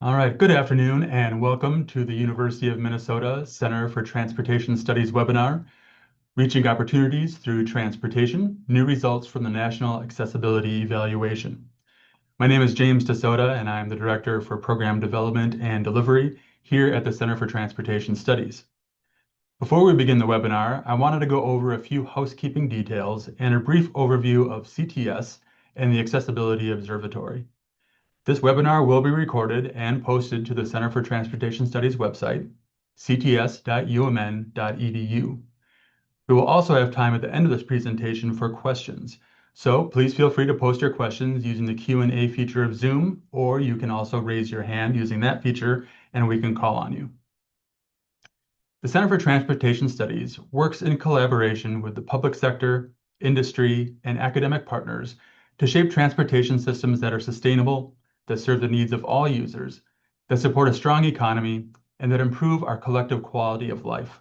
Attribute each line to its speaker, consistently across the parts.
Speaker 1: All right, good afternoon and welcome to the University of Minnesota Center for Transportation Studies webinar, Reaching Opportunities Through Transportation, New Results from the National Accessibility Evaluation. My name is James DeSoto and I'm the Director for Program Development and Delivery here at the Center for Transportation Studies. Before we begin the webinar, I wanted to go over a few housekeeping details and a brief overview of CTS and the Accessibility Observatory. This webinar will be recorded and posted to the Center for Transportation Studies website, cts.umn.edu. We will also have time at the end of this presentation for questions, so please feel free to post your questions using the Q&A feature of Zoom, or you can also raise your hand using that feature and we can call on you. The Center for Transportation Studies works in collaboration with the public sector, industry, and academic partners to shape transportation systems that are sustainable, that serve the needs of all users, that support a strong economy, and that improve our collective quality of life.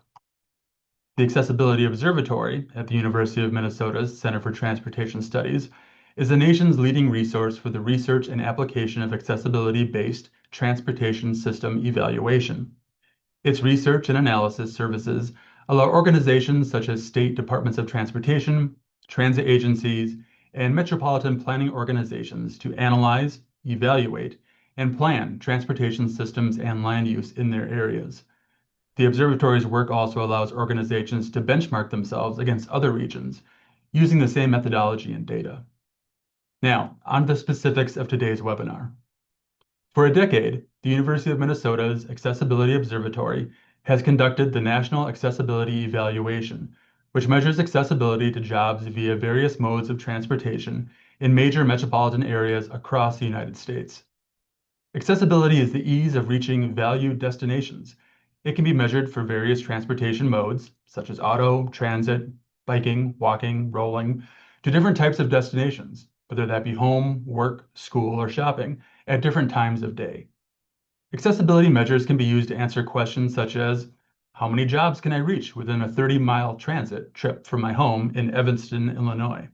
Speaker 1: The Accessibility Observatory at the University of Minnesota's Center for Transportation Studies is the nation's leading resource for the research and application of accessibility-based transportation system evaluation. Its research and analysis services allow organizations such as state departments of transportation, transit agencies, and metropolitan planning organizations to analyze, evaluate, and plan transportation systems and land use in their areas. The observatory's work also allows organizations to benchmark themselves against other regions using the same methodology and data. Now, on to the specifics of today's webinar. For a decade, the University of Minnesota's Accessibility Observatory has conducted the National Accessibility Evaluation, which measures accessibility to jobs via various modes of transportation in major metropolitan areas across the United States. Accessibility is the ease of reaching valued destinations. It can be measured for various transportation modes, such as auto, transit, biking, walking, rolling, to different types of destinations, whether that be home, work, school, or shopping, at different times of day. Accessibility measures can be used to answer questions such as, how many jobs can I reach within a 30-mile transit trip from my home in Evanston, Illinois?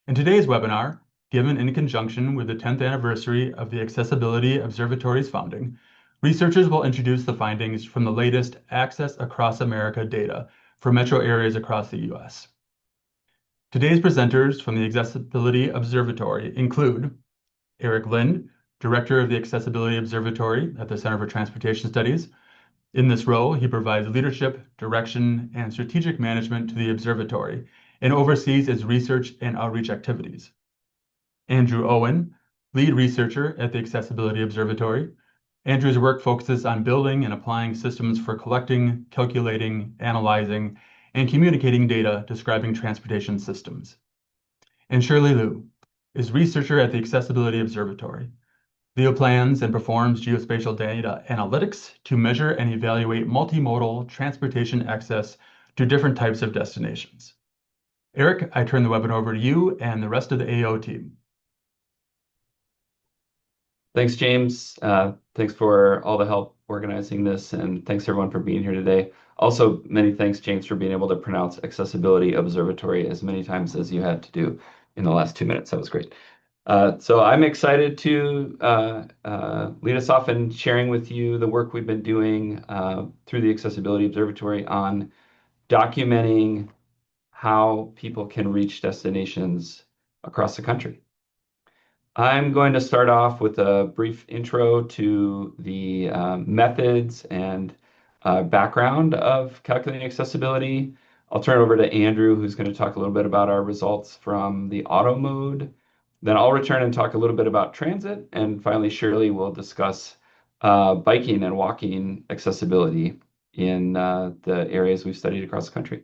Speaker 1: In today's webinar, given in conjunction with the 10th anniversary of the Accessibility Observatory's founding, researchers will introduce the findings from the latest Access Across America data for metro areas across the U.S. Today's presenters from the Accessibility Observatory include Eric Lind, Director of the Accessibility Observatory at the Center for Transportation Studies. In this role, he provides leadership, direction, and strategic management to the observatory and oversees its research and outreach activities. Andrew Owen, lead researcher at the Accessibility Observatory. Andrew's work focuses on building and applying systems for collecting, calculating, analyzing, and communicating data describing transportation systems. And Shirley Liu is researcher at the Accessibility Observatory. Leo plans and performs geospatial data analytics to measure and evaluate multimodal transportation access to different types of destinations. Eric, I turn the webinar over to you and the rest of the AO team.
Speaker 2: Thanks, James. Thanks for all the help organizing this, and thanks everyone for being here today. Also, many thanks, James, for being able to pronounce Accessibility Observatory as many times as you had to do in the last 2 minutes. That was great. So I'm excited to lead us off in sharing with you the work we've been doing through the Accessibility Observatory on documenting how people can reach destinations across the country. I'm going to start off with a brief intro to the methods and background of calculating accessibility. I'll turn it over to Andrew, who's going to talk a little bit about our results from the auto mode. Then I'll return and talk a little bit about transit. And finally, Shirley will discuss biking and walking accessibility in the areas we've studied across the country.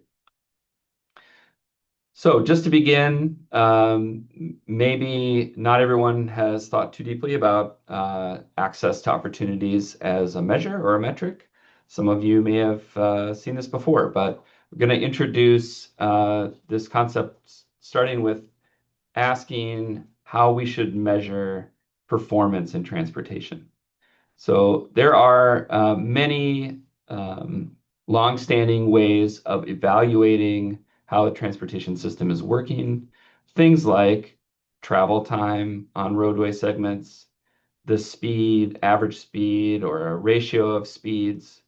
Speaker 2: So just to begin, maybe not everyone has thought too deeply about access to opportunities as a measure or a metric. Some of you may have seen this before, but we're going to introduce this concept starting with asking how we should measure performance in transportation. So there are many long-standing ways of evaluating how the transportation system is working. Things like travel time on roadway segments, the speed, average speed, or a ratio of speeds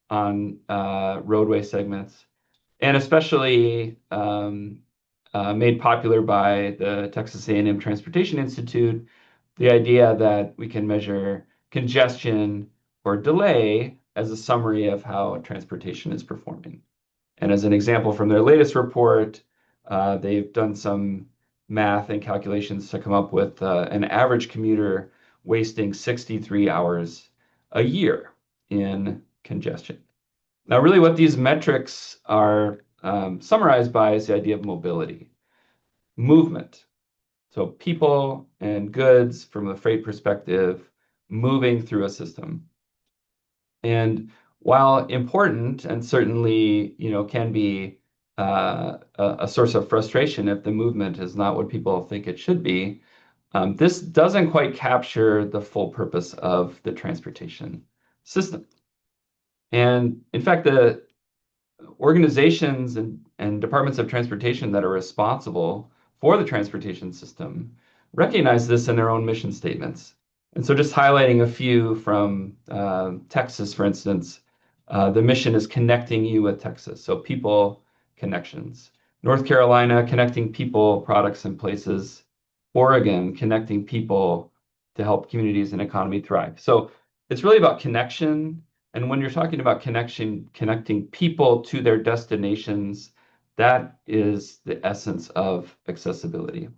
Speaker 2: on roadway segments, and especially made popular by the Texas A&M Transportation Institute, the idea that we can measure congestion or delay as a summary of how transportation is performing. And as an example from their latest report, they've done some math and calculations to come up with an average commuter wasting 63 hours a year in congestion. Now, really what these metrics are summarized by is the idea of mobility, movement. So people and goods from a freight perspective moving through a system. And while important and certainly, can be a source of frustration if the movement is not what people think it should be, this doesn't quite capture the full purpose of the transportation system. And in fact, the organizations and departments of transportation that are responsible for the transportation system recognize this in their own mission statements. And so just highlighting a few from Texas, for instance, the mission is connecting you with Texas, so people connections. North Carolina, connecting people, products, and places. Oregon, connecting people to help communities and economy thrive. So it's really about connection. And when you're talking about connection, connecting people to their destinations, that is the essence of accessibility.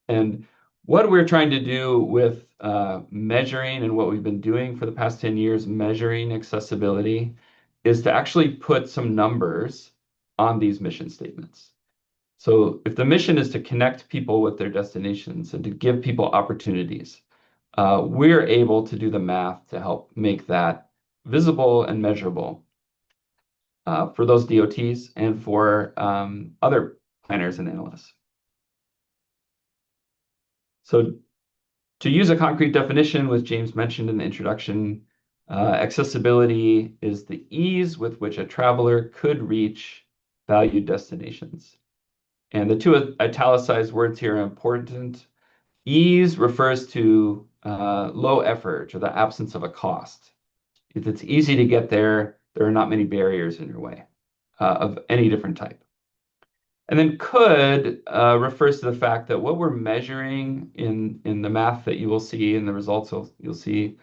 Speaker 2: And what we're trying to do with measuring and what we've been doing for the past 10 years, measuring accessibility, is to actually put some numbers on these mission statements. So if the mission is to connect people with their destinations and to give people opportunities, we're able to do the math to help make that visible and measurable for those DOTs and for other planners and analysts. So to use a concrete definition, which James mentioned in the introduction, accessibility is the ease with which a traveler could reach valued destinations. And the two italicized words here are important. Ease refers to low effort or the absence of a cost. If it's easy to get there, there are not many barriers in your way of any different type. And then could refers to the fact that what we're measuring in the math that you will see and the results you'll see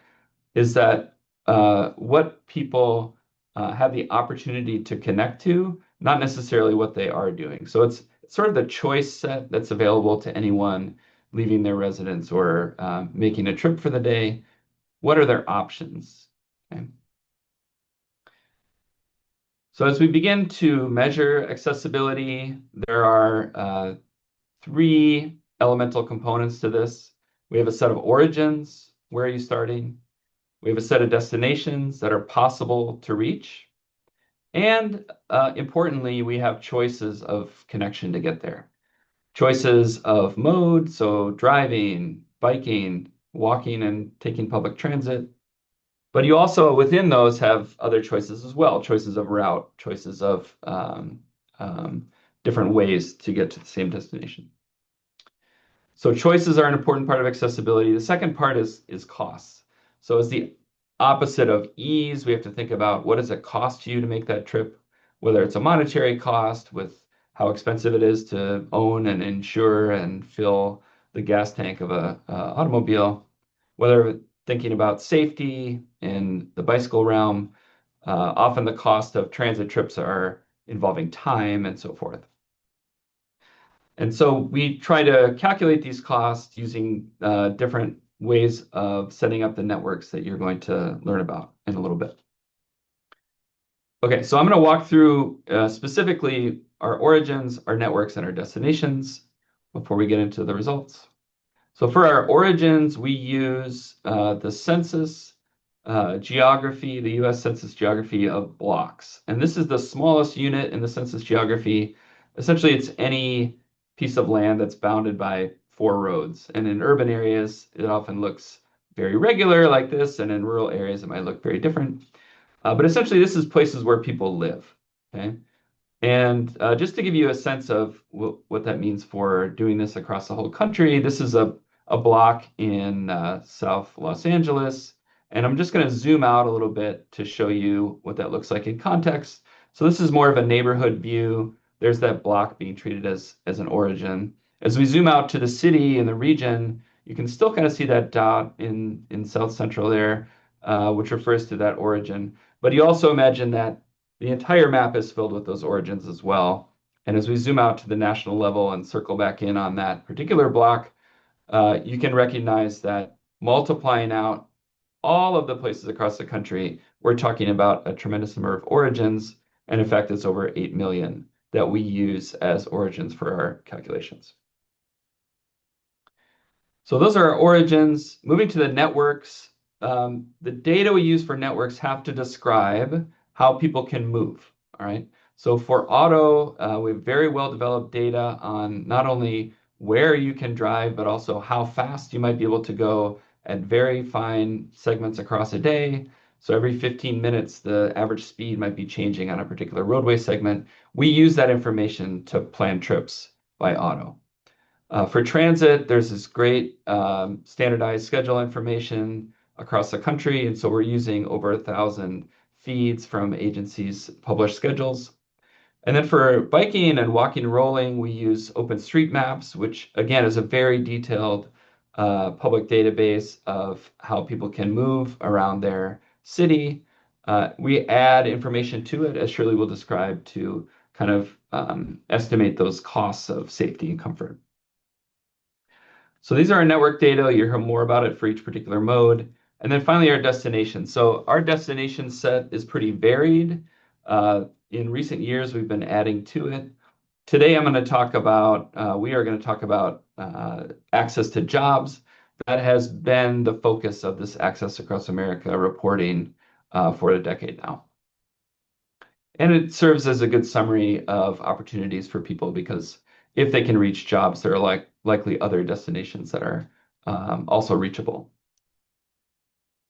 Speaker 2: is that what people have the opportunity to connect to, not necessarily what they are doing. So it's sort of the choice set that's available to anyone leaving their residence or making a trip for the day. What are their options? Okay. So as we begin to measure accessibility, there are three elemental components to this. We have a set of origins. Where are you starting? We have a set of destinations that are possible to reach. And importantly, we have choices of connection to get there. Choices of mode, so driving, biking, walking, and taking public transit. But you also, within those, have other choices as well, choices of route, choices of different ways to get to the same destination. So choices are an important part of accessibility. The second part is costs. So as the opposite of ease, we have to think about what does it cost you to make that trip, whether it's a monetary cost with how expensive it is to own and insure and fill the gas tank of a automobile, whether thinking about safety in the bicycle realm, often the cost of transit trips are involving time and so forth. And so we try to calculate these costs using different ways of setting up the networks that you're going to learn about in a little bit. Okay, so I'm going to walk through specifically our origins, our networks, and our destinations before we get into the results. So for our origins, we use the census geography, the US Census geography of blocks. And this is the smallest unit in the census geography. Essentially, it's any piece of land that's bounded by 4 roads. And in urban areas, it often looks very regular like this, and in rural areas, it might look very different. But essentially, this is places where people live, okay? And just to give you a sense of what that means for doing this across the whole country, this is a a block in South Los Angeles. And I'm just going to zoom out a little bit to show you what that looks like in context. So this is more of a neighborhood view. There's that block being treated as an origin. As we zoom out to the city and the region, you can still kind of see that dot in South Central there, which refers to that origin. But you also imagine that the entire map is filled with those origins as well. And as we zoom out to the national level and circle back in on that particular block, you can recognize that multiplying out all of the places across the country, we're talking about a tremendous number of origins. And in fact, it's over 8 million that we use as origins for our calculations. So those are our origins. Moving to the networks, the data we use for networks have to describe how people can move, all right? So for auto, we have very well-developed data on not only where you can drive, but also how fast you might be able to go at very fine segments across a day. So every 15 minutes, the average speed might be changing on a particular roadway segment. We use that information to plan trips by auto. For transit, there's this great standardized schedule information across the country, and so we're using over 1,000 feeds from agencies' published schedules. And then for biking and walking and rolling, we use OpenStreetMaps, which again is a very detailed public database of how people can move around their city. We add information to it, as Shirley will describe, to kind of estimate those costs of safety and comfort. So these are our network data. You'll hear more about it for each particular mode. And then finally, our destination. So our destination set is pretty varied. In recent years, we've been adding to it. Today, we are going to talk about access to jobs. That has been the focus of this Access Across America reporting for a decade now. And it serves as a good summary of opportunities for people because if they can reach jobs, there are likely other destinations that are also reachable.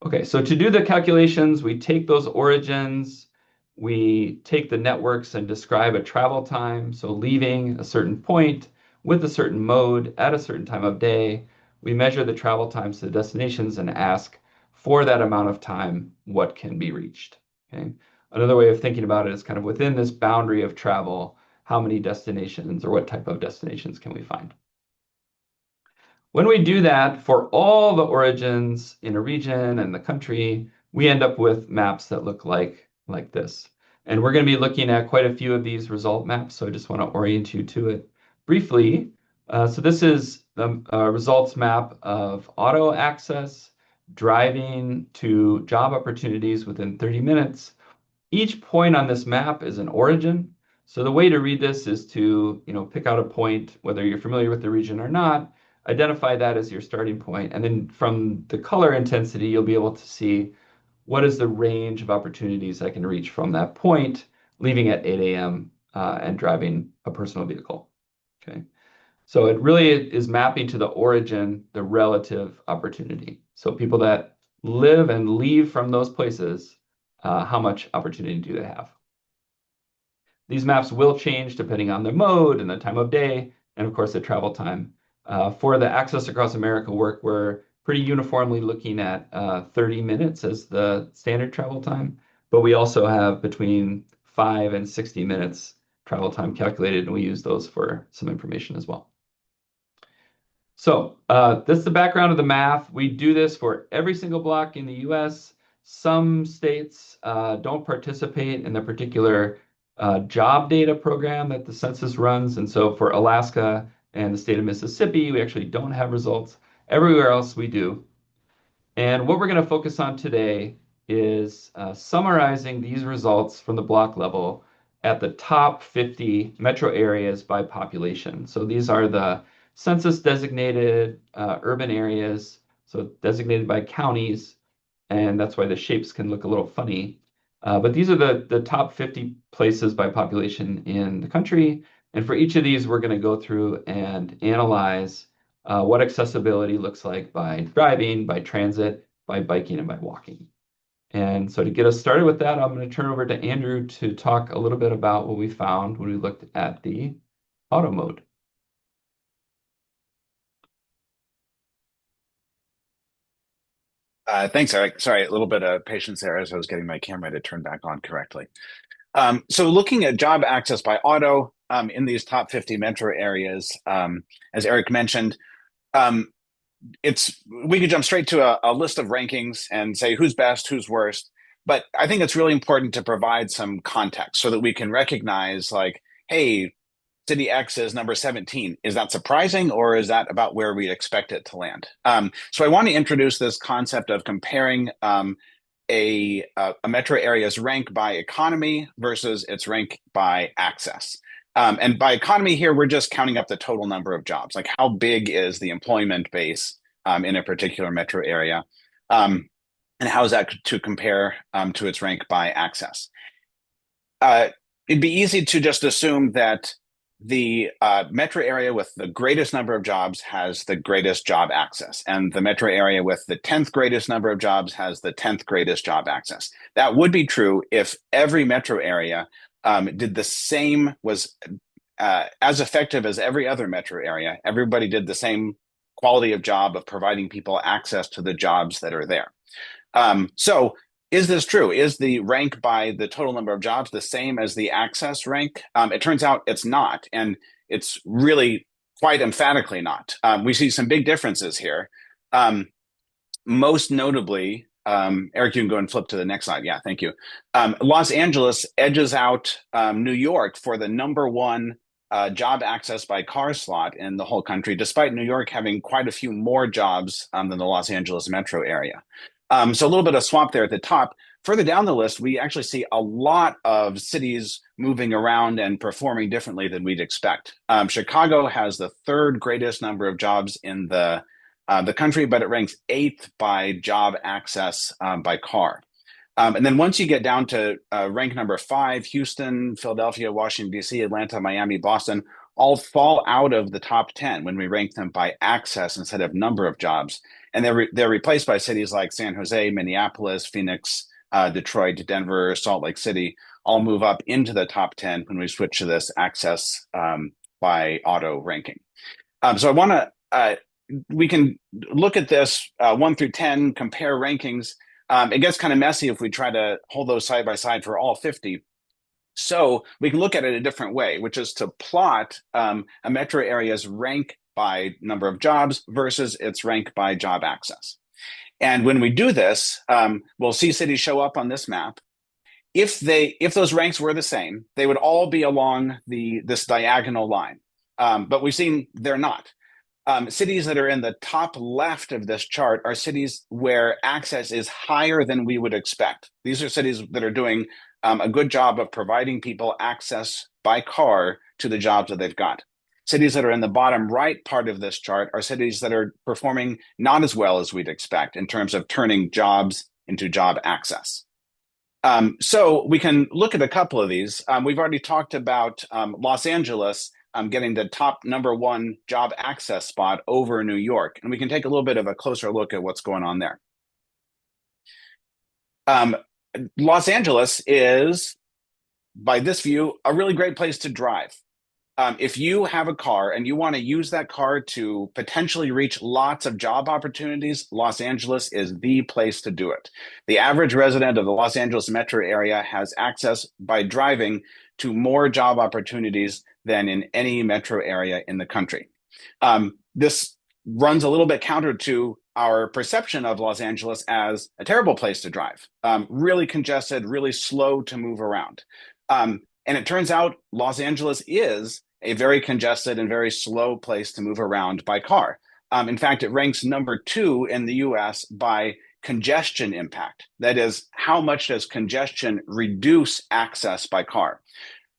Speaker 2: Okay, so to do the calculations, we take those origins, we take the networks and describe a travel time. So leaving a certain point with a certain mode at a certain time of day, we measure the travel times to the destinations and ask for that amount of time, what can be reached. Okay. Another way of thinking about it is kind of within this boundary of travel, how many destinations or what type of destinations can we find? When we do that for all the origins in a region and the country, we end up with maps that look like this. And we're going to be looking at quite a few of these result maps, so I just want to orient you to it briefly. So this is the results map of auto access, driving to job opportunities within 30 minutes. Each point on this map is an origin. So the way to read this is to, pick out a point, whether you're familiar with the region or not, identify that as your starting point. And then from the color intensity, you'll be able to see what is the range of opportunities I can reach from that point, leaving at 8 a.m. And driving a personal vehicle. Okay. So it really is mapping to the origin, the relative opportunity. So people that live and leave from those places, how much opportunity do they have? These maps will change depending on the mode and the time of day, and of course the travel time. For the Access Across America work, we're pretty uniformly looking at 30 minutes as the standard travel time, but we also have between 5 and 60 minutes travel time calculated, and we use those for some information as well. So this is the background of the math. We do this for every single block in the US. Some states don't participate in the particular job data program that the census runs. And so for Alaska and the state of Mississippi, we actually don't have results. Everywhere else we do. And what we're going to focus on today is summarizing these results from the block level at the top 50 metro areas by population. So these are the census designated urban areas, so designated by counties, and that's why the shapes can look a little funny. But these are the top 50 places by population in the country. And for each of these, we're going to go through and analyze what accessibility looks like by driving, by transit, by biking, and by walking. And so to get us started with that, I'm going to turn over to Andrew to talk a little bit about what we found when we looked at the auto mode.
Speaker 3: Thanks, Eric. Sorry, a little bit of patience there as I was getting my camera to turn back on correctly. So looking at job access by auto in these top 50 metro areas, as Eric mentioned, um, it's we could jump straight to a list of rankings and say who's best, who's worst. But I think it's really important to provide some context so that we can recognize, like, hey, City X is number 17. Is that surprising, or is that about where we expect it to land? So I want to introduce this concept of comparing a metro area's rank by economy versus its rank by access. And by economy here, we're just counting up the total number of jobs, like how big is the employment base in a particular metro area, and how is that to compare to its rank by access. It'd be easy to just assume that the metro area with the greatest number of jobs has the greatest job access, and the metro area with the 10th greatest number of jobs has the 10th greatest job access. That would be true if every metro area did the same, was as effective as every other metro area. Everybody did the same quality of job of providing people access to the jobs that are there. So is this true? Is the rank by the total number of jobs the same as the access rank? It turns out it's not, and it's really quite emphatically not. We see some big differences here. Most notably, Eric, you can go and flip to the next slide. Yeah, thank you. Los Angeles edges out New York for the number one job access by car slot in the whole country, despite New York having quite a few more jobs than the Los Angeles metro area. So a little bit of swamp there at the top. Further down the list, we actually see a lot of cities moving around and performing differently than we'd expect. Chicago has the third greatest number of jobs in the country, but it ranks eighth by job access by car. And then once you get down to rank number 5, Houston, Philadelphia, Washington, D.C., Atlanta, Miami, Boston, all fall out of the top 10 when we rank them by access instead of number of jobs. And they're replaced by cities like San Jose, Minneapolis, Phoenix, Detroit, Denver, Salt Lake City, all move up into the top 10 when we switch to this access by auto ranking. So I want to, we can look at this 1 through 10, compare rankings. It gets kind of messy if we try to hold those side by side for all 50. So we can look at it a different way, which is to plot a metro area's rank by number of jobs versus its rank by job access. And when we do this, we'll see cities show up on this map. If those ranks were the same, they would all be along this diagonal line. But we've seen they're not. Cities that are in the top left of this chart are cities where access is higher than we would expect. These are cities that are doing a good job of providing people access by car to the jobs that they've got. Cities that are in the bottom right part of this chart are cities that are performing not as well as we'd expect in terms of turning jobs into job access. So we can look at a couple of these. We've already talked about Los Angeles getting the top number 1 job access spot over New York. And we can take a little bit of a closer look at what's going on there. Los Angeles is, by this view, a really great place to drive. If you have a car and you want to use that car to potentially reach lots of job opportunities, Los Angeles is the place to do it. The average resident of the Los Angeles metro area has access by driving to more job opportunities than in any metro area in the country. This runs a little bit counter to our perception of Los Angeles as a terrible place to drive, really congested, really slow to move around. And it turns out Los Angeles is a very congested and very slow place to move around by car. In fact, it ranks number 2 in the US by congestion impact. That is, how much does congestion reduce access by car?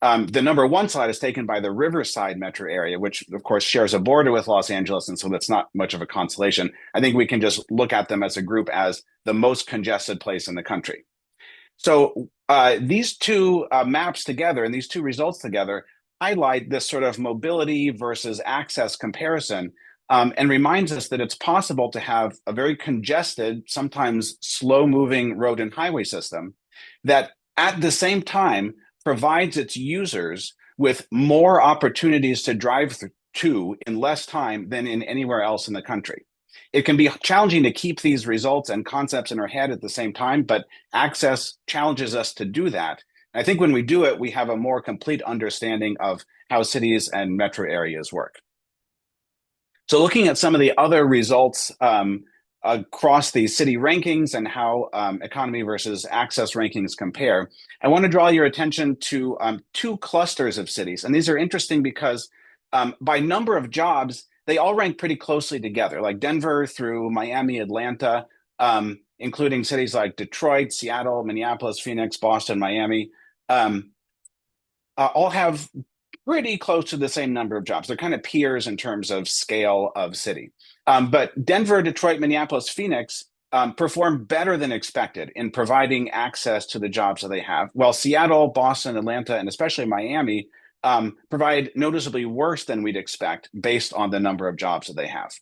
Speaker 3: The number 1 slide is taken by the Riverside metro area, which of course shares a border with Los Angeles, and so that's not much of a consolation. I think we can just look at them as a group as the most congested place in the country. So these two maps together and these two results together highlight this sort of mobility versus access comparison, and reminds us that it's possible to have a very congested, sometimes slow-moving road and highway system that at the same time provides its users with more opportunities to drive to in less time than in anywhere else in the country. It can be challenging to keep these results and concepts in our head at the same time, but Access challenges us to do that. And I think when we do it, we have a more complete understanding of how cities and metro areas work. So looking at some of the other results across the city rankings and how economy versus access rankings compare, I want to draw your attention to two clusters of cities. And these are interesting because by number of jobs, they all rank pretty closely together, like Denver through Miami, Atlanta, including cities like Detroit, Seattle, Minneapolis, Phoenix, Boston, Miami, all have pretty close to the same number of jobs. They're kind of peers in terms of scale of city. But Denver, Detroit, Minneapolis, Phoenix perform better than expected in providing access to the jobs that they have, while Seattle, Boston, Atlanta, and especially Miami provide noticeably worse than we'd expect based on the number of jobs that they have.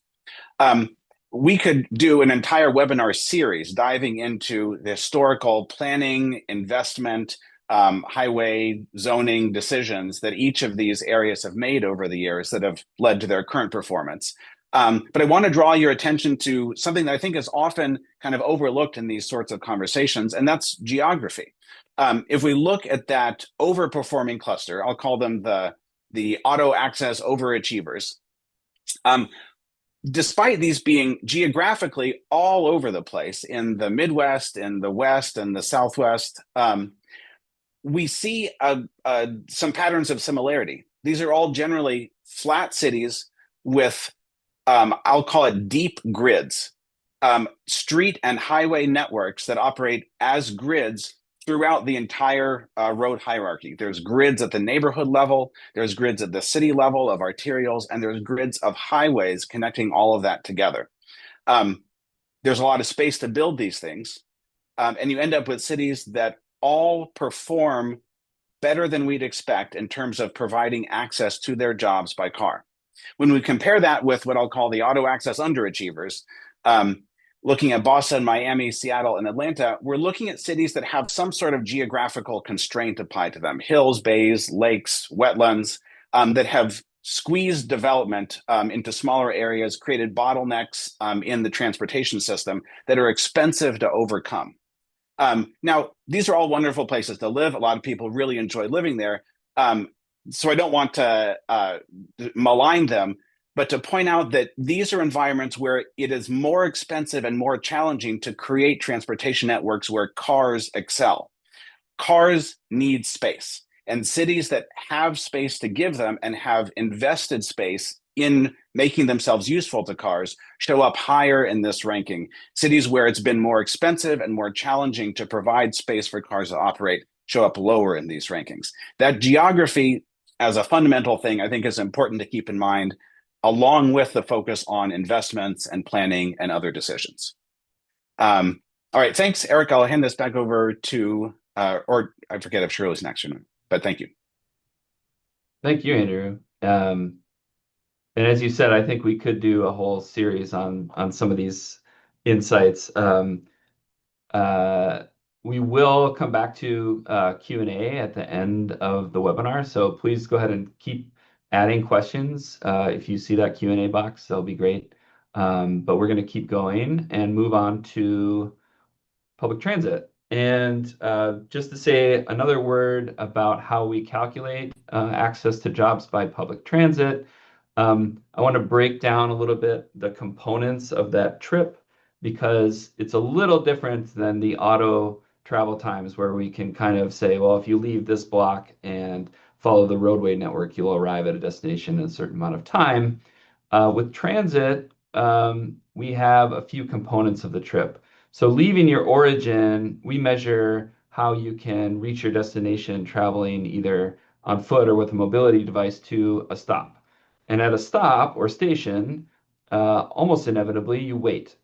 Speaker 3: We could do an entire webinar series diving into the historical planning, investment, highway zoning decisions that each of these areas have made over the years that have led to their current performance. But I want to draw your attention to something that I think is often kind of overlooked in these sorts of conversations, and that's geography. If we look at that overperforming cluster, I'll call them the auto access overachievers. Despite these being geographically all over the place in the Midwest, in the West, and the Southwest, we see some patterns of similarity. These are all generally flat cities with, I'll call it deep grids, street and highway networks that operate as grids throughout the entire road hierarchy. There's grids at the neighborhood level, there's grids at the city level of arterials, and there's grids of highways connecting all of that together. There's a lot of space to build these things, and you end up with cities that all perform better than we'd expect in terms of providing access to their jobs by car. When we compare that with what I'll call the auto access underachievers, looking at Boston, Miami, Seattle, and Atlanta, we're looking at cities that have some sort of geographical constraint applied to them, hills, bays, lakes, wetlands, that have squeezed development into smaller areas, created bottlenecks in the transportation system that are expensive to overcome. Now, these are all wonderful places to live. A lot of people really enjoy living there. So I don't want to malign them, but to point out that these are environments where it is more expensive and more challenging to create transportation networks where cars excel. Cars need space, and cities that have space to give them and have invested space in making themselves useful to cars show up higher in this ranking. Cities where it's been more expensive and more challenging to provide space for cars to operate show up lower in these rankings. That geography as a fundamental thing, I think, is important to keep in mind, along with the focus on investments and planning and other decisions. All right, thanks, Eric. I'll hand this back over to, or I forget if Shirley's next or not, but thank you.
Speaker 2: Thank you, Andrew. And as you said, I think we could do a whole series on some of these insights. We will come back to Q&A at the end of the webinar, so please go ahead and keep adding questions. If you see that Q&A box, that'll be great. But we're going to keep going and move on to public transit. And just to say another word about how we calculate access to jobs by public transit, I want to break down a little bit the components of that trip because it's a little different than the auto travel times where we can kind of say, well, if you leave this block and follow the roadway network, you'll arrive at a destination in a certain amount of time. With transit, we have a few components of the trip. So leaving your origin, we measure how you can reach your destination traveling either on foot or with a mobility device to a stop. And at a stop or station, almost inevitably, you wait.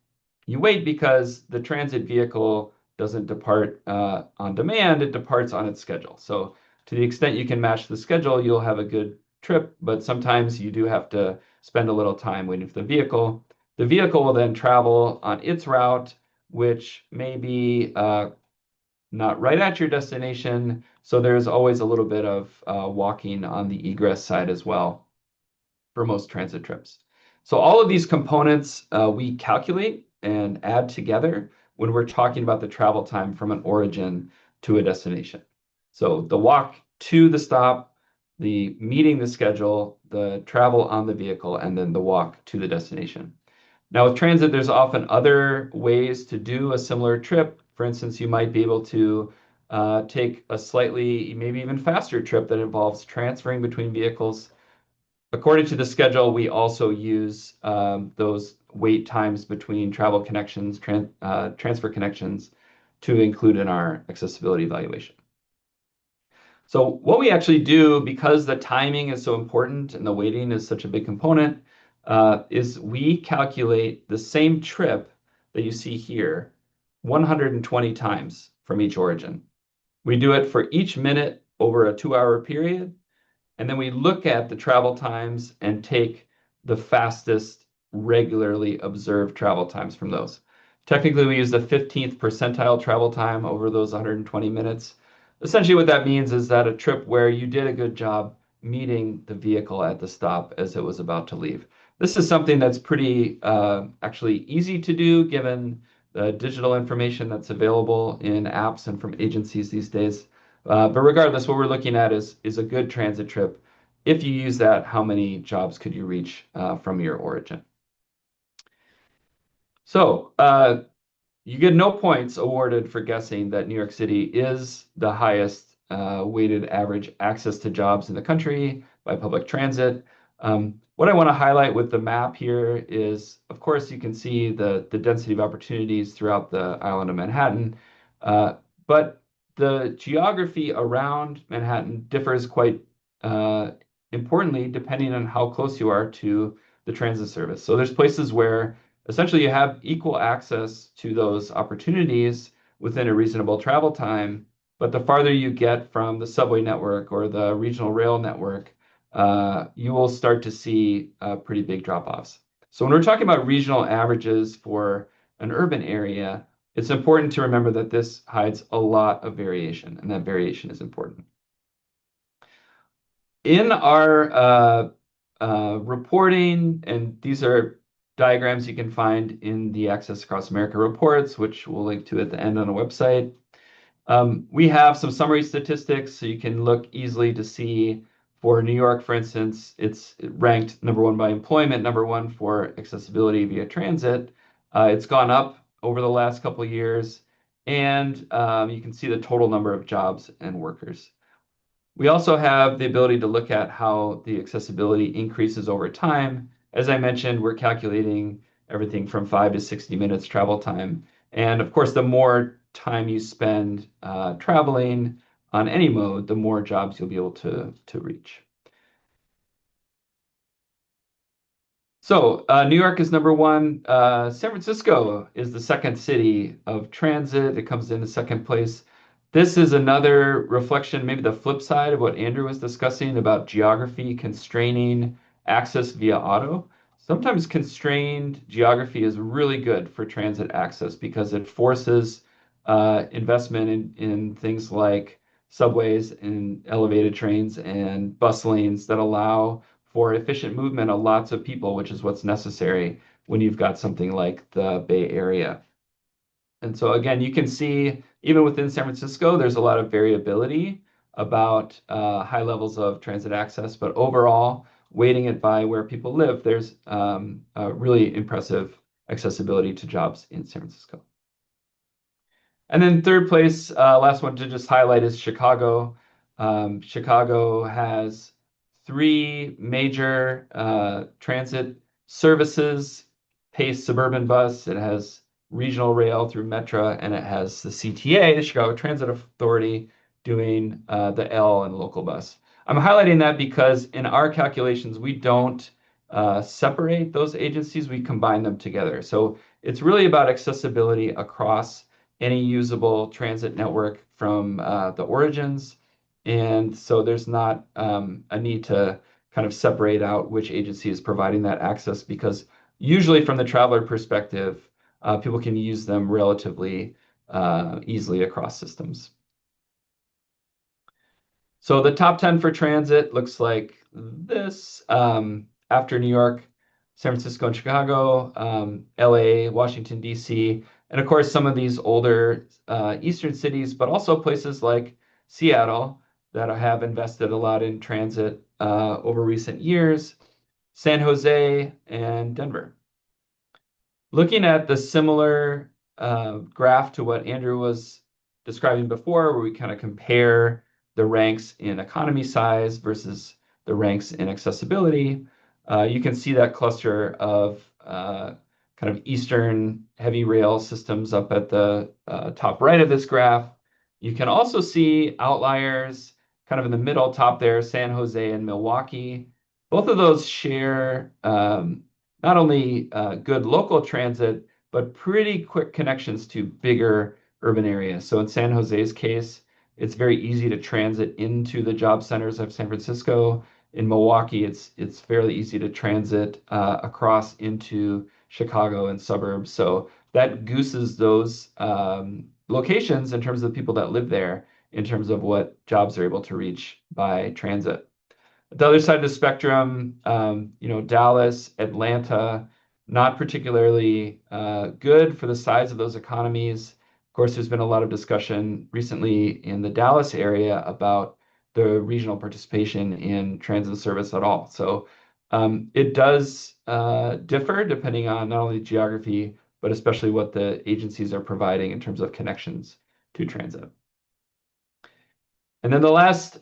Speaker 2: You wait because the transit vehicle doesn't depart on demand, it departs on its schedule. So to the extent you can match the schedule, you'll have a good trip, but sometimes you do have to spend a little time waiting for the vehicle. The vehicle will then travel on its route, which may be not right at your destination, so there's always a little bit of walking on the egress side as well for most transit trips. So all of these components we calculate and add together when we're talking about the travel time from an origin to a destination. So the walk to the stop, the meeting the schedule, the travel on the vehicle, and then the walk to the destination. Now, with transit, there's often other ways to do a similar trip. For instance, you might be able to take a slightly, maybe even faster trip that involves transferring between vehicles. According to the schedule, we also use those wait times between travel connections, transfer connections to include in our accessibility evaluation. So what we actually do, because the timing is so important and the waiting is such a big component, is we calculate the same trip that you see here 120 times from each origin. We do it for each minute over a 2-hour period, and then we look at the travel times and take the fastest regularly observed travel times from those. Technically, we use the 15th percentile travel time over those 120 minutes. Essentially, what that means is that a trip where you did a good job meeting the vehicle at the stop as it was about to leave. This is something that's pretty actually easy to do given the digital information that's available in apps and from agencies these days. But regardless, what we're looking at is a good transit trip. If you use that, how many jobs could you reach from your origin? So you get no points awarded for guessing that New York City is the highest weighted average access to jobs in the country by public transit. What I want to highlight with the map here is, of course, you can see the density of opportunities throughout the island of Manhattan, but the geography around Manhattan differs quite importantly depending on how close you are to the transit service. So there's places where essentially you have equal access to those opportunities within a reasonable travel time, but the farther you get from the subway network or the regional rail network, you will start to see pretty big drop-offs. So when we're talking about regional averages for an urban area, it's important to remember that this hides a lot of variation, and that variation is important. In our reporting, and these are diagrams you can find in the Access Across America reports, which we'll link to at the end on a website. We have some summary statistics, so you can look easily to see for New York, for instance, it's ranked #1 by employment, #1 for accessibility via transit. It's gone up over the last couple of years, and you can see the total number of jobs and workers. We also have the ability to look at how the accessibility increases over time. As I mentioned, we're calculating everything from 5 to 60 minutes travel time. And of course, the more time you spend traveling on any mode, the more jobs you'll be able to reach. So New York is #1. San Francisco is the second city of transit. It comes in second place. This is another reflection, maybe the flip side of what Andrew was discussing about geography constraining access via auto. Sometimes constrained geography is really good for transit access because it forces investment in things like subways and elevated trains and bus lanes that allow for efficient movement of lots of people, which is what's necessary when you've got something like the Bay Area. And so again, you can see even within San Francisco, there's a lot of variability about high levels of transit access, but overall, weighting it by where people live, there's a really impressive accessibility to jobs in San Francisco. And then third place, last one to just highlight is Chicago. Chicago has 3 major transit services: Pace Suburban Bus, it has regional rail through Metra, and it has the CTA, the Chicago Transit Authority, doing the L and local bus. I'm highlighting that because in our calculations, we don't separate those agencies, we combine them together. So it's really about accessibility across any usable transit network from the origins. And so there's not a need to kind of separate out which agency is providing that access because usually from the traveler perspective, people can use them relatively easily across systems. So the top 10 for transit looks like this. After New York, San Francisco and Chicago, LA, Washington, D.C., and of course, some of these older eastern cities, but also places like Seattle that have invested a lot in transit over recent years, San Jose, and Denver. Looking at the similar graph to what Andrew was describing before, where we kind of compare the ranks in economy size versus the ranks in accessibility, you can see that cluster of kind of Eastern heavy rail systems up at the top right of this graph. You can also see outliers kind of in the middle top there, San Jose and Milwaukee. Both of those share not only good local transit, but pretty quick connections to bigger urban areas. So in San Jose's case, it's very easy to transit into the job centers of San Francisco. In Milwaukee, it's fairly easy to transit across into Chicago and suburbs. So that gooses those locations in terms of the people that live there, in terms of what jobs they're able to reach by transit. The other side of the spectrum, Dallas, Atlanta, not particularly good for the size of those economies. Of course, there's been a lot of discussion recently in the Dallas area about the regional participation in transit service at all. So it does differ depending on not only geography, but especially what the agencies are providing in terms of connections to transit. And then the last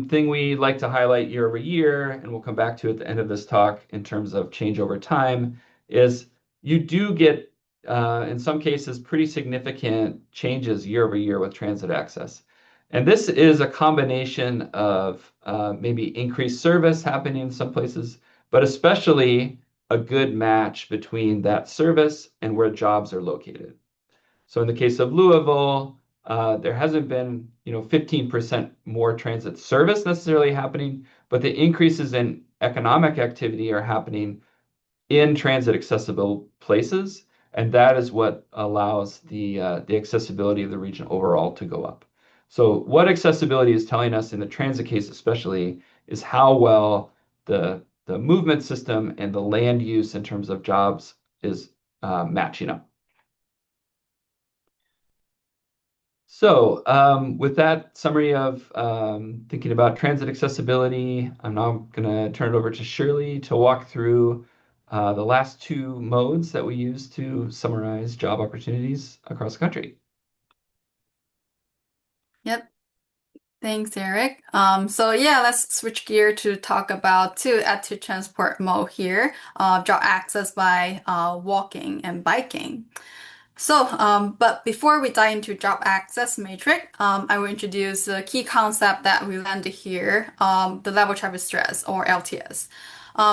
Speaker 2: thing we like to highlight year over year, and we'll come back to at the end of this talk in terms of change over time, is you do get, in some cases, pretty significant changes year over year with transit access. And this is a combination of maybe increased service happening in some places, but especially a good match between that service and where jobs are located. So in the case of Louisville, there hasn't been 15% more transit service necessarily happening, but the increases in economic activity are happening in transit accessible places, and that is what allows the accessibility of the region overall to go up. So what accessibility is telling us in the transit case especially is how well the movement system and the land use in terms of jobs is matching up. So with that summary of thinking about transit accessibility, I'm now going to turn it over to Shirley to walk through the last two modes that we use to summarize job opportunities across the country.
Speaker 4: Yep. Thanks, Eric. So yeah, let's switch gear to talk about add to transport mode here, job access by walking and biking. So, but before we dive into job access matrix, I will introduce a key concept that we landed here, the level traffic stress or LTS.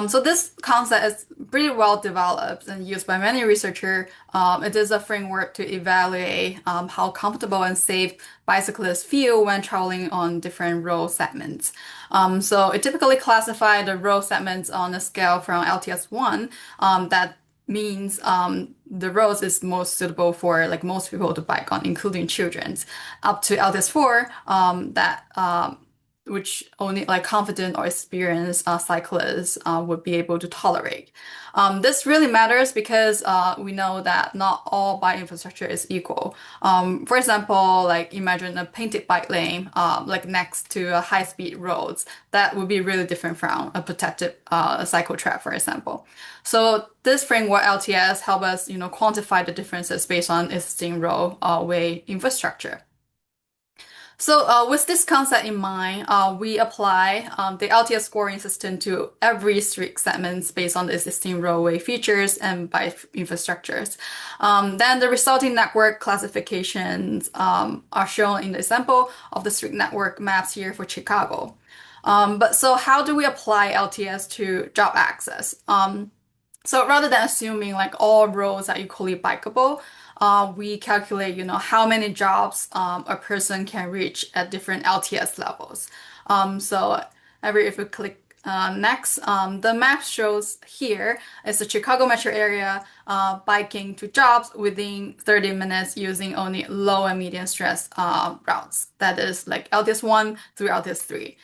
Speaker 4: So this concept is pretty well developed and used by many researchers. It is a framework to evaluate how comfortable and safe bicyclists feel when traveling on different road segments. So it typically classifies the road segments on a scale from LTS 1, that means the roads is most suitable for like most people to bike on, including children's, up to LTS 4, which only like confident or experienced cyclists would be able to tolerate. This really matters because we know that not all bike infrastructure is equal. For example, like imagine a painted bike lane like next to a high-speed roads that would be really different from a protected cycle track, for example. So this framework LTS help us, quantify the differences based on existing roadway infrastructure. So with this concept in mind, we apply the LTS scoring system to every street segments based on the existing roadway features and bike infrastructures. Then the resulting network classifications are shown in the example of the street network maps here for Chicago. But so how do we apply LTS to job access? So rather than assuming like all roads are equally bikeable, we calculate, how many jobs a person can reach at different LTS levels. So if we click Next, the map shows here is the Chicago metro area biking to jobs within 30 minutes using only low and medium stress routes. That is like LTS1 through LTS3.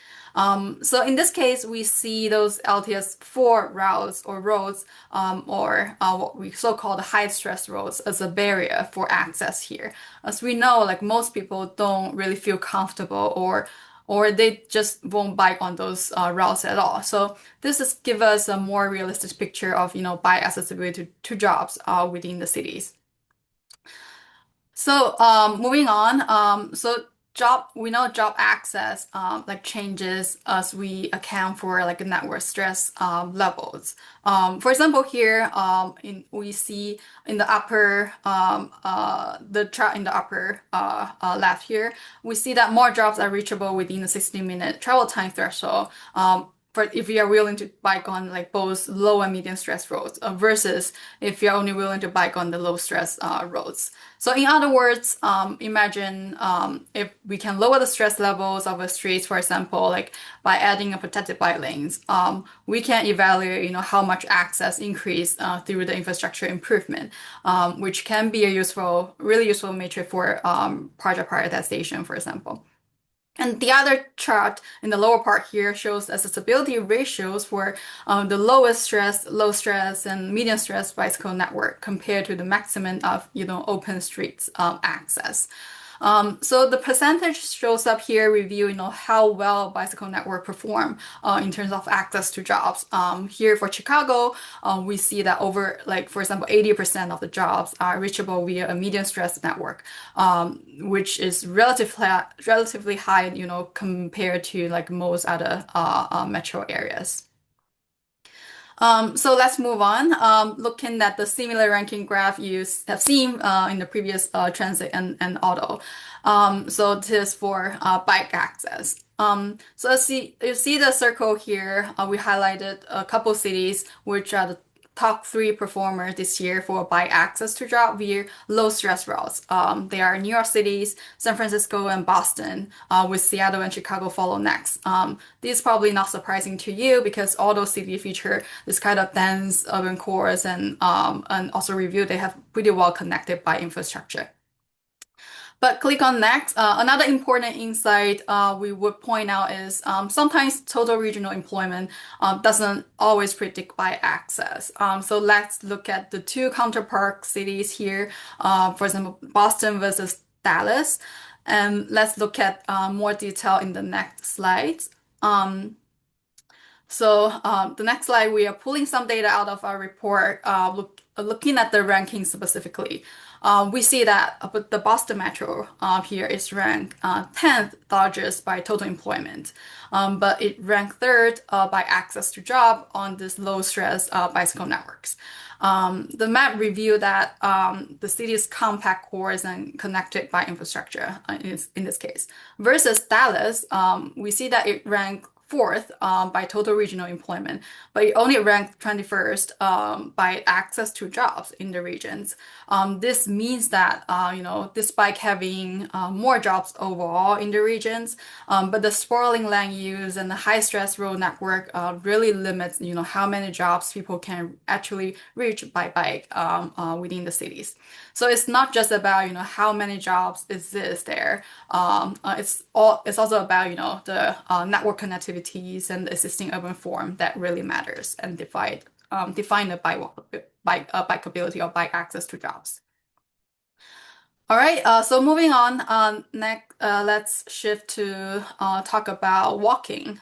Speaker 4: So in this case, we see those LTS4 routes or roads or what we so-called high stress roads as a barrier for access here. As we know, like most people don't really feel comfortable or they just won't bike on those routes at all. So this is give us a more realistic picture of, bike accessibility to jobs within the cities. So moving on, we know job access like changes as we account for like network stress levels. For example, here we see in the upper the chart in the upper left here, we see that more jobs are reachable within the 60-minute travel time threshold. For if you are willing to bike on like both low and medium stress roads versus if you're only willing to bike on the low stress roads. So in other words, imagine if we can lower the stress levels of a street, for example, like by adding a protected bike lanes, we can evaluate, how much access increase through the infrastructure improvement, which can be a really useful metric for project prioritization, for example. And the other chart in the lower part here shows accessibility ratios for the lowest stress, low stress, and medium stress bicycle network compared to the maximum of open streets access. So the percentage shows up here, review, how well bicycle network perform in terms of access to jobs. Here for Chicago, we see that over, like, for example, 80% of the jobs are reachable via a medium stress network, which is relatively high, compared to like most other metro areas. So let's move on. Looking at the similar ranking graph you have seen in the previous transit and auto. So this is for bike access. So you see the circle here, we highlighted a couple cities which are the top 3 performers this year for bike access to job via low stress routes. They are New York City, San Francisco, and Boston, with Seattle and Chicago follow next. This is probably not surprising to you because all those cities feature this kind of dense urban cores and also review they have pretty well connected by infrastructure. But click on next. Another important insight we would point out is sometimes total regional employment doesn't always predict by access. So let's look at the 2 counterpart cities here. For example, Boston versus Dallas. And let's look at more detail in the next slides. So the next slide, we are pulling some data out of our report, looking at the ranking specifically. We see that the Boston Metro here is ranked 10th largest by total employment, but it ranked 3rd by access to job on this low stress bicycle networks. The map reviewed that the city's compact cores and connected by infrastructure in this case. Versus Dallas, we see that it ranked 4th by total regional employment, but it only ranked 21st by access to jobs in the regions. This means that, despite having more jobs overall in the regions, but the sprawling land use and the high stress road network really limits, how many jobs people can actually reach by bike within the cities. So it's not just about, how many jobs exist there. It's also about, the network connectivities and the existing urban form that really matters and define the bikeability or bike access to jobs. All right, so moving on, next, let's shift to talk about walking.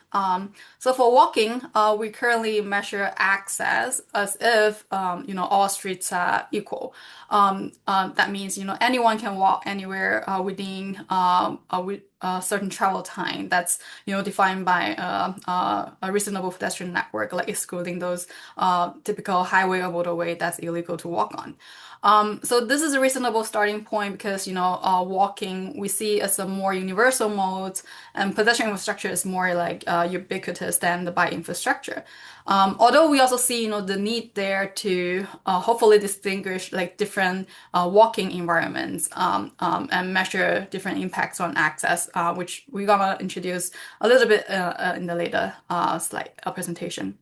Speaker 4: So for walking, we currently measure access as if, all streets are equal. That means, anyone can walk anywhere within a certain travel time that's, defined by a reasonable pedestrian network, like excluding those typical highway or motorway that's illegal to walk on. So this is a reasonable starting point because, walking we see as a more universal mode, and pedestrian infrastructure is more like ubiquitous than the bike infrastructure. Although we also see, the need there to hopefully distinguish like different walking environments and measure different impacts on access, which we're gonna introduce a little bit in the later slide presentation.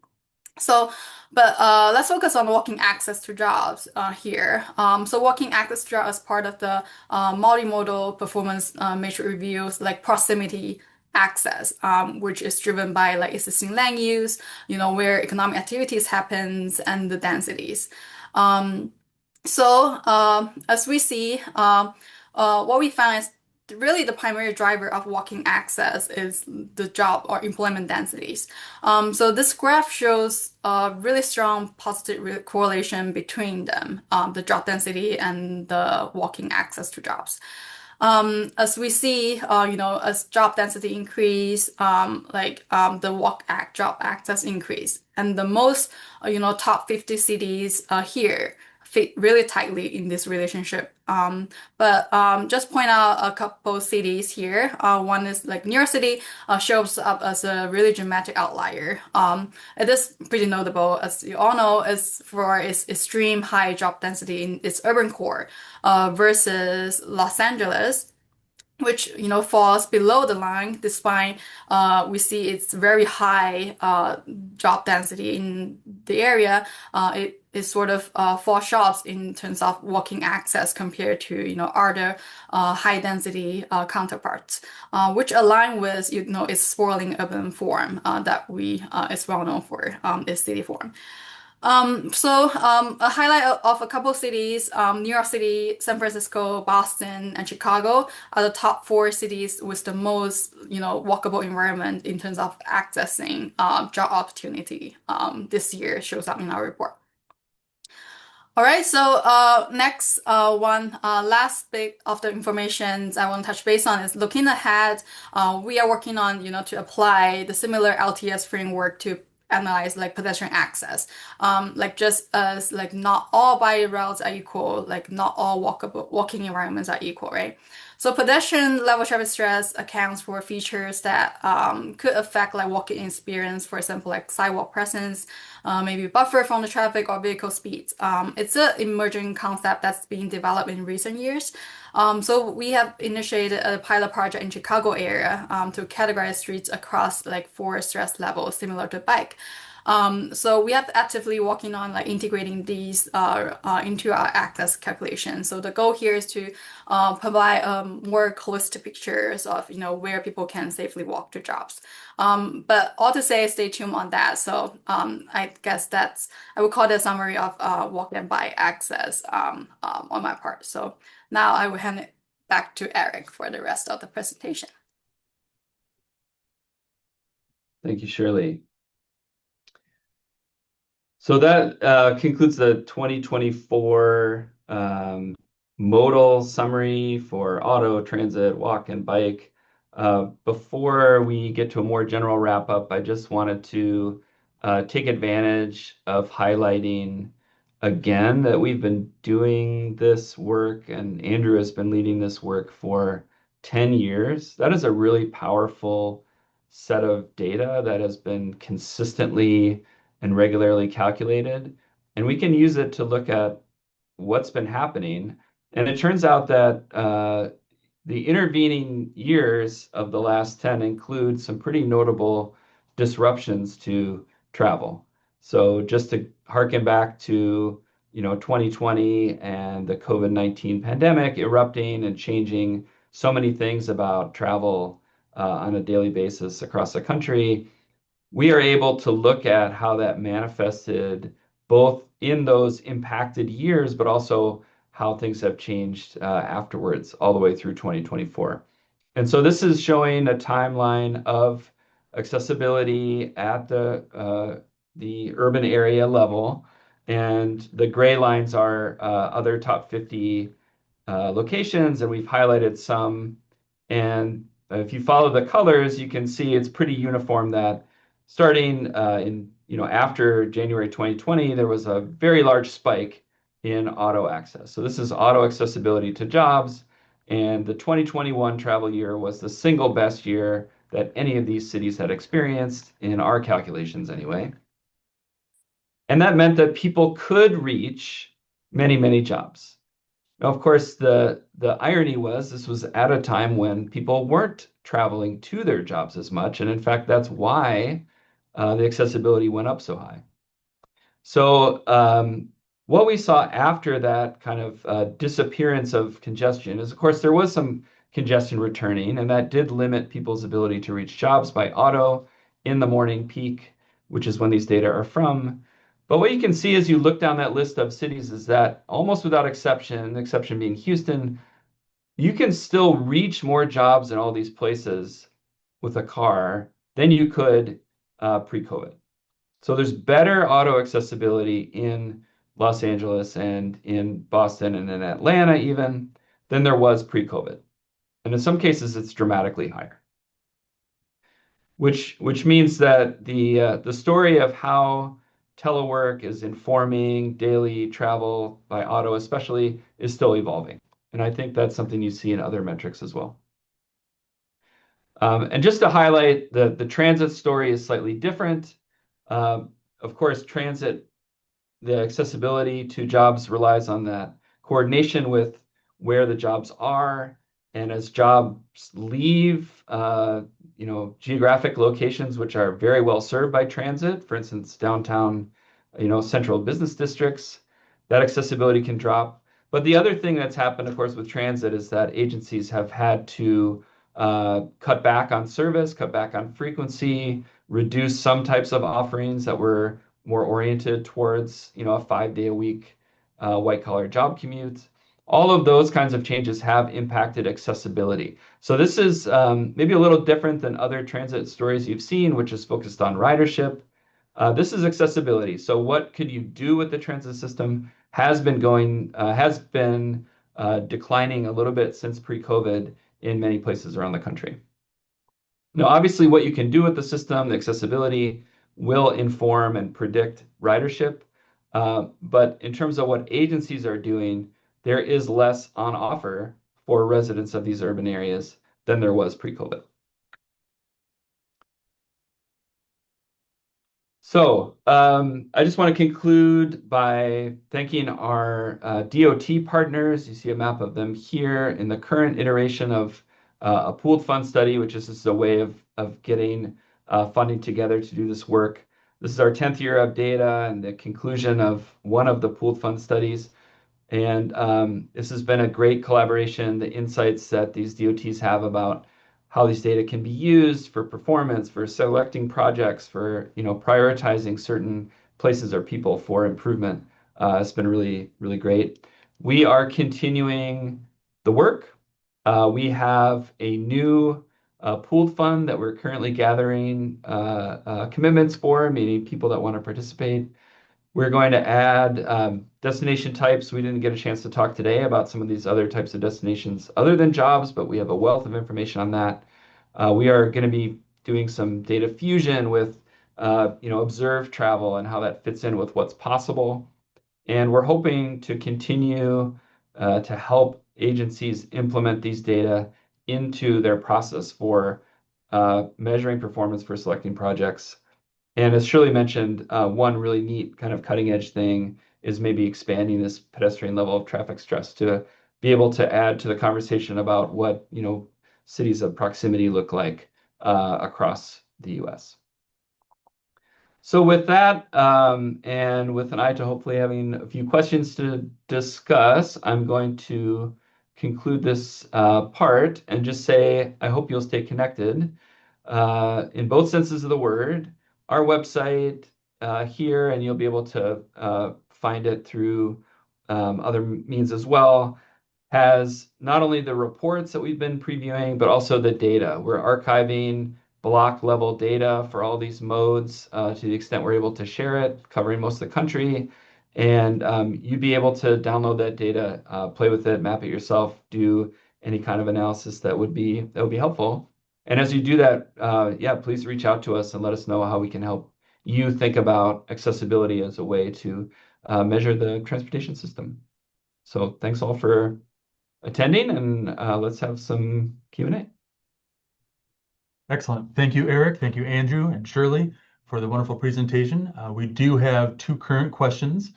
Speaker 4: So, but let's focus on walking access to jobs here. So walking access to jobs is part of the multimodal performance metric reviews, like proximity access, which is driven by like existing land use, where economic activities happens and the densities. Um, as we see, what we found is really the primary driver of walking access is the job or employment densities. So this graph shows a really strong positive correlation between them, the job density and the walking access to jobs. As we see, as job density increase, the job access increase, and the most, top 50 cities here fit really tightly in this relationship. But just point out a couple cities here. One is like New York City shows up as a really dramatic outlier. It is pretty notable, as you all know, as for its extreme high job density in its urban core versus Los Angeles, which falls below the line despite we see its very high job density in the area. It sort of falls short in terms of walking access compared to other high density counterparts, which align with its sprawling urban form that we is well known for, its city form. A highlight of a couple cities, New York City, San Francisco, Boston, and Chicago are the top 4 cities with the most, walkable environment in terms of accessing job opportunity. This year shows up in our report. All right, so next one last bit of the information I want to touch base on is looking ahead. We are working on to apply the similar LTS framework to analyze like pedestrian access. Like just as like not all bike routes are equal, like not all walking environments are equal, right? So pedestrian level traffic stress accounts for features that could affect like walking experience, for example, like sidewalk presence, maybe buffer from the traffic or vehicle speeds. It's an emerging concept that's being developed in recent years. So we have initiated a pilot project in Chicago area to categorize streets across like 4 stress levels, similar to bike. So we have actively working on like integrating these into our access calculation. So the goal here is to provide more holistic pictures of where people can safely walk to jobs. But all to say, stay tuned on that. So I guess I would call that a summary of walk and bike access on my part. So now I will hand it back to Eric for the rest of the presentation.
Speaker 2: Thank you, Shirley. So that concludes the 2024 modal summary for auto, transit, walk, and bike. Before we get to a more general wrap up, I just wanted to take advantage of highlighting again that we've been doing this work and Andrew has been leading this work for 10 years. That is a really powerful set of data that has been consistently and regularly calculated. And we can use it to look at what's been happening. And it turns out that the intervening years of the last 10 include some pretty notable disruptions to travel. So just to harken back to 2020 and the COVID-19 pandemic erupting and changing so many things about travel on a daily basis across the country, we are able to look at how that manifested both in those impacted years, but also how things have changed afterwards, all the way through 2024. And so this is showing a timeline of accessibility at the urban area level, and the gray lines are other top 50 locations, and we've highlighted some. And if you follow the colors, you can see it's pretty uniform that starting after January 2020, there was a very large spike in auto access. So this is auto accessibility to jobs, and the 2021 travel year was the single best year that any of these cities had experienced in our calculations anyway. And that meant that people could reach many, many jobs. Now, of course, the irony was this was at a time when people weren't traveling to their jobs as much. And in fact, that's why the accessibility went up so high. So what we saw after that kind of disappearance of congestion is, of course, there was some congestion returning, and that did limit people's ability to reach jobs by auto in the morning peak, which is when these data are from. But what you can see as you look down that list of cities is that almost without exception, the exception being Houston, you can still reach more jobs in all these places with a car than you could pre-COVID. So there's better auto accessibility in Los Angeles and in Boston and in Atlanta even than there was pre-COVID. And in some cases, it's dramatically higher. Which means that the story of how telework is informing daily travel by auto especially is still evolving. And I think that's something you see in other metrics as well. And just to highlight, the transit story is slightly different. Of course, transit, the accessibility to jobs relies on that coordination with where the jobs are. And as jobs leave, geographic locations which are very well served by transit, for instance, downtown, central business districts, that accessibility can drop. But the other thing that's happened, of course, with transit is that agencies have had to cut back on service, cut back on frequency, reduce some types of offerings that were more oriented towards, a 5-day-a-week white-collar job commute. All of those kinds of changes have impacted accessibility. So this is maybe a little different than other transit stories you've seen, which is focused on ridership. This is accessibility. So what could you do with the transit system has been declining a little bit since pre-COVID in many places around the country. Now, obviously, what you can do with the system, the accessibility, will inform and predict ridership. But in terms of what agencies are doing, there is less on offer for residents of these urban areas than there was pre-COVID. So I just want to conclude by thanking our DOT partners. You see a map of them here in the current iteration of a pooled fund study, which is just a way of getting funding together to do this work. This is our 10th year of data and the conclusion of one of the pooled fund studies. And this has been a great collaboration, the insights that these DOTs have about how these data can be used for performance, for selecting projects, for prioritizing certain places or people for improvement. It's been really, really great. We are continuing the work. We have a new pooled fund that we're currently gathering commitments for, meaning people that want to participate. We're going to add destination types. We didn't get a chance to talk today about some of these other types of destinations other than jobs, but we have a wealth of information on that. We are going to be doing some data fusion with observed travel and how that fits in with what's possible. And we're hoping to continue to help agencies implement these data into their process for measuring performance for selecting projects. And as Shirley mentioned, one really neat kind of cutting edge thing is maybe expanding this pedestrian level of traffic stress to be able to add to the conversation about what, cities of proximity look like across the US. So with that, and with an eye to hopefully having a few questions to discuss, I'm going to conclude this part and just say, I hope you'll stay connected in both senses of the word. Our website here, and you'll be able to find it through other means as well, has not only the reports that we've been previewing, but also the data. We're archiving block level data for all these modes to the extent we're able to share it, covering most of the country. And you'd be able to download that data, play with it, map it yourself, do any kind of analysis that would be helpful. And as you do that, please reach out to us and let us know how we can help you think about accessibility as a way to measure the transportation system. So thanks all for attending, and let's have some Q&A.
Speaker 1: Excellent. Thank you, Eric. Thank you, Andrew and Shirley, for the wonderful presentation. We do have two current questions.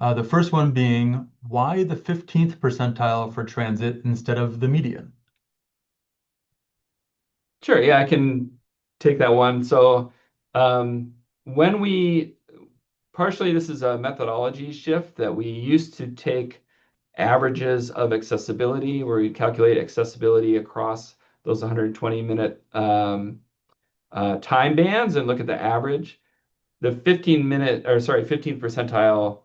Speaker 1: The first one being, why the 15th percentile for transit instead of the median?
Speaker 2: Sure, yeah, I can take that one. So when partially this is a methodology shift that we used to take averages of accessibility, where we calculate accessibility across those 120-minute time bands and look at the average. The 15th percentile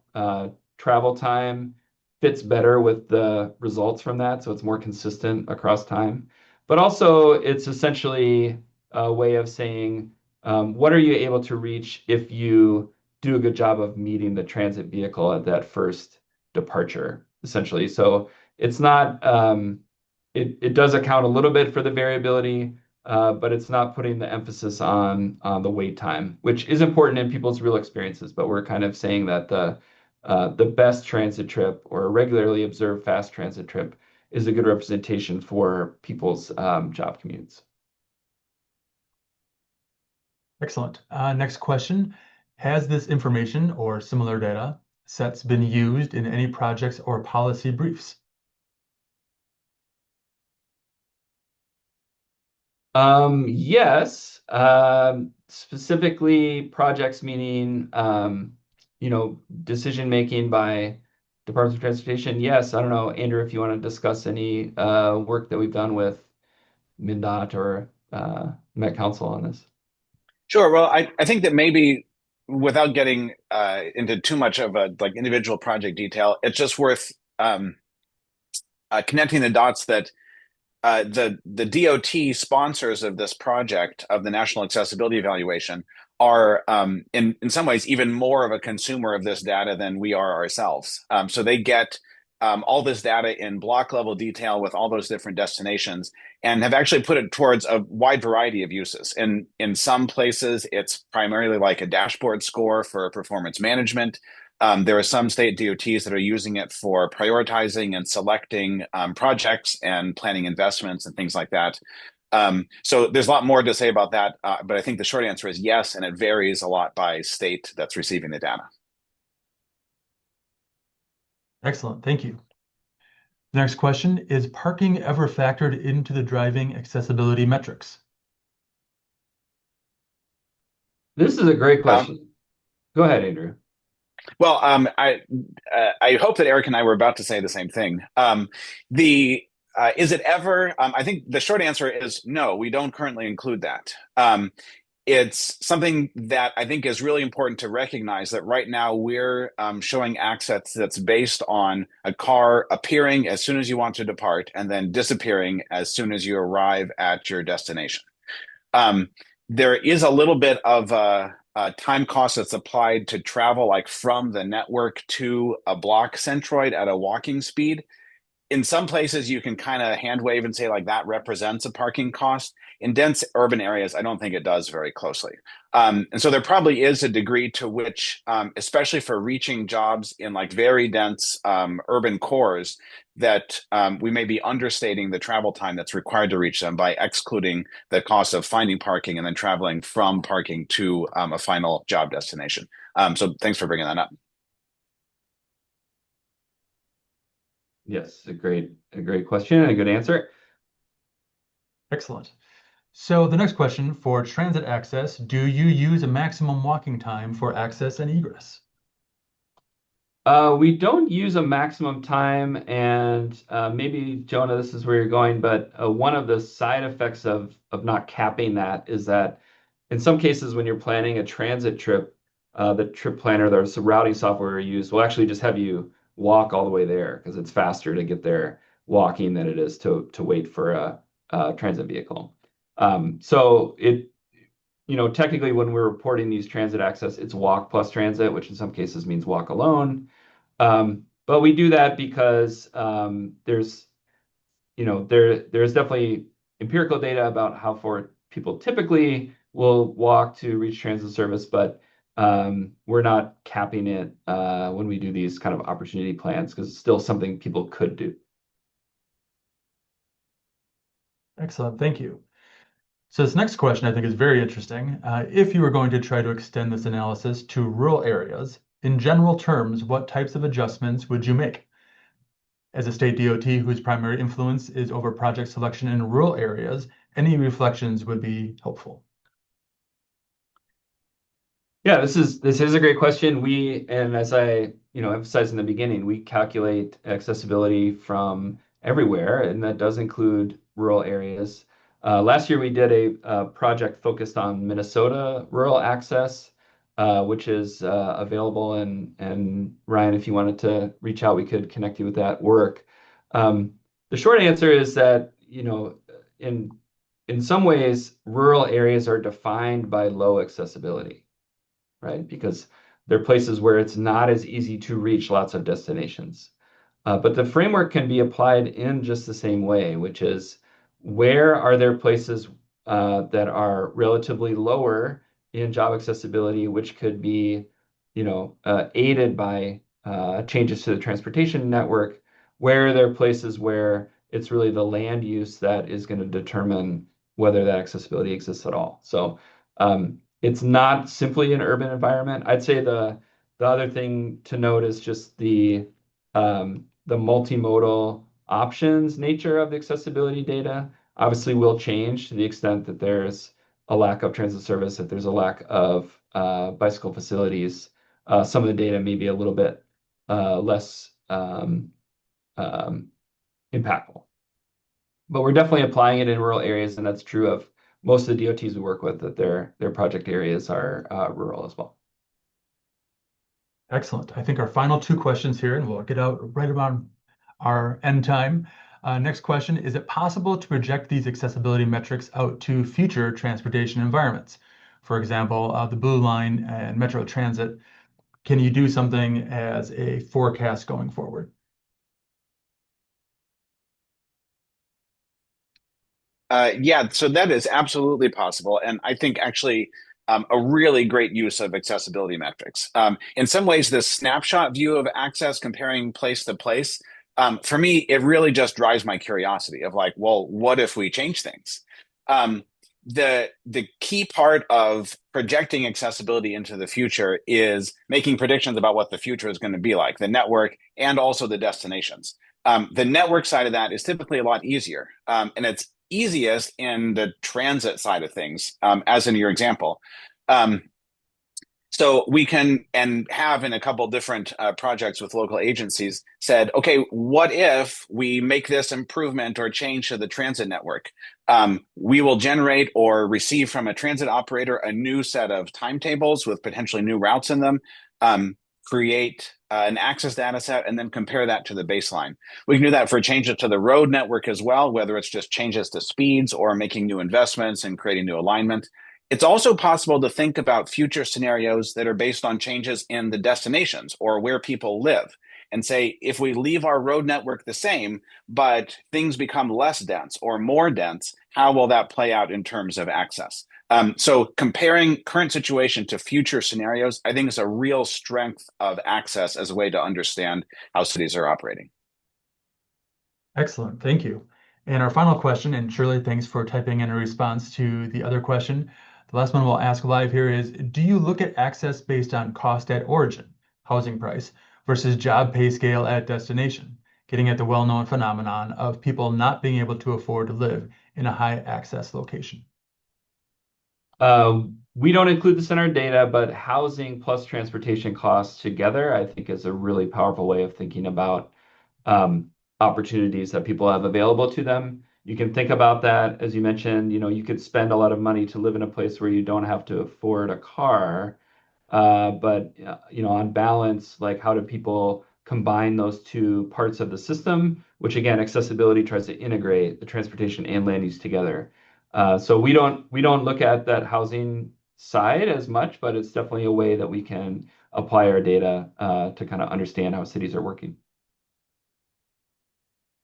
Speaker 2: travel time fits better with the results from that, so it's more consistent across time. But also, it's essentially a way of saying, what are you able to reach if you do a good job of meeting the transit vehicle at that first departure, essentially. So it's not, it does account a little bit for the variability, but it's not putting the emphasis on the wait time, which is important in people's real experiences. But we're kind of saying that the best transit trip or a regularly observed fast transit trip is a good representation for people's job commutes.
Speaker 1: Excellent. Next question. Has this information or similar data sets been used in any projects or policy briefs?
Speaker 2: Yes, specifically projects meaning, decision making by Departments of Transportation. Yes, I don't know, Andrew, if you want to discuss any work that we've done with MnDOT or Met Council on this.
Speaker 3: Sure. Well, I think that maybe without getting into too much of a like individual project detail, it's just worth connecting the dots that the DOT sponsors of this project of the National Accessibility Evaluation are in some ways even more of a consumer of this data than we are ourselves. So they get all this data in block level detail with all those different destinations and have actually put it towards a wide variety of uses. And in some places, it's primarily like a dashboard score for performance management. There are some state DOTs that are using it for prioritizing and selecting projects and planning investments and things like that. So there's a lot more to say about that, but I think the short answer is yes, and it varies a lot by state that's receiving the data.
Speaker 1: Excellent. Thank you. The next question, is parking ever factored into the driving accessibility metrics?
Speaker 2: This is a great question. Go ahead, Andrew.
Speaker 3: Well, I hope that Eric and I were about to say the same thing. Is it ever? I think the short answer is no. We don't currently include that. It's something that I think is really important to recognize that right now we're showing access that's based on a car appearing as soon as you want to depart and then disappearing as soon as you arrive at your destination. There is a little bit of time cost that's applied to travel like from the network to a block centroid at a walking speed. In some places, you can kind of hand wave and say like that represents a parking cost. In dense urban areas, I don't think it does very closely. And so there probably is a degree to which, especially for reaching jobs in like very dense urban cores, that we may be understating the travel time that's required to reach them by excluding the cost of finding parking and then traveling from parking to a final job destination. So thanks for bringing that up.
Speaker 2: Yes, a great question and a good answer.
Speaker 1: Excellent. So the next question, for transit access, do you use a maximum walking time for access and egress?
Speaker 2: We don't use a maximum time, and maybe, Jonah, this is where you're going, but one of the side effects of not capping that is that in some cases when you're planning a transit trip, the trip planner, the routing software we use will actually just have you walk all the way there because it's faster to get there walking than it is to wait for a transit vehicle. So technically when we're reporting these transit access, it's walk plus transit, which in some cases means walk alone. But we do that because there's definitely empirical data about how far people typically will walk to reach transit service, but we're not capping it when we do these kind of opportunity plans because it's still something people could do.
Speaker 1: Excellent. Thank you. So this next question I think is very interesting. If you were going to try to extend this analysis to rural areas, in general terms, what types of adjustments would you make? As a state DOT whose primary influence is over project selection in rural areas, any reflections would be helpful.
Speaker 2: Yeah, this is a great question. And as I emphasized in the beginning, we calculate accessibility from everywhere, and that does include rural areas. Last year we did a project focused on Minnesota rural access, which is available. And Ryan, if you wanted to reach out, we could connect you with that work. The short answer is that in some ways, rural areas are defined by low accessibility, right? Because they're places where it's not as easy to reach lots of destinations. But the framework can be applied in just the same way, which is where are there places that are relatively lower in job accessibility, which could be, aided by changes to the transportation network? Where are there places where it's really the land use that is going to determine whether that accessibility exists at all? So it's not simply an urban environment. I'd say the other thing to note is just the multimodal options nature of the accessibility data obviously will change to the extent that there's a lack of transit service, if there's a lack of bicycle facilities. Some of the data may be a little bit less impactful. But we're definitely applying it in rural areas, and that's true of most of the DOTs we work with, that their project areas are rural as well.
Speaker 1: Excellent. I think our final two questions here, and we'll get out right around our end time. Next question, is it possible to project these accessibility metrics out to future transportation environments? For example, the Blue Line and Metro Transit. Can you do something as a forecast going forward?
Speaker 3: Yeah, so that is absolutely possible. And I think actually a really great use of accessibility metrics. In some ways, this snapshot view of access comparing place to place, for me, it really just drives my curiosity of like, well, what if we change things? The key part of projecting accessibility into the future is making predictions about what the future is going to be like, the network and also the destinations. The network side of that is typically a lot easier, and it's easiest in the transit side of things, as in your example. So we can and have in a couple different projects with local agencies said, okay, what if we make this improvement or change to the transit network? We will generate or receive from a transit operator a new set of timetables with potentially new routes in them, create an access data set, and then compare that to the baseline. We can do that for changes to the road network as well, whether it's just changes to speeds or making new investments and creating new alignment. It's also possible to think about future scenarios that are based on changes in the destinations or where people live and say, if we leave our road network the same, but things become less dense or more dense, how will that play out in terms of access? So comparing current situation to future scenarios, I think is a real strength of access as a way to understand how cities are operating.
Speaker 1: Excellent. Thank you. And our final question, and Shirley, thanks for typing in a response to the other question. The last one we'll ask live here is, do you look at access based on cost at origin, housing price, versus job pay scale at destination, getting at the well-known phenomenon of people not being able to afford to live in a high access location?
Speaker 2: We don't include this in our data, but housing plus transportation costs together, I think, is a really powerful way of thinking about opportunities that people have available to them. You can think about that, as you mentioned, you could spend a lot of money to live in a place where you don't have to afford a car. But on balance, like how do people combine those two parts of the system, which again, accessibility tries to integrate the transportation and land use together. So we don't look at that housing side as much, but it's definitely a way that we can apply our data to kind of understand how cities are working.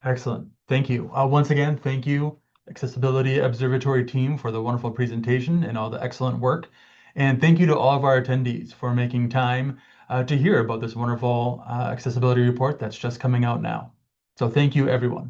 Speaker 1: Excellent. Thank you. Once again, thank you, Accessibility Observatory team, for the wonderful presentation and all the excellent work. And thank you to all of our attendees for making time to hear about this wonderful accessibility report that's just coming out now. So thank you, everyone.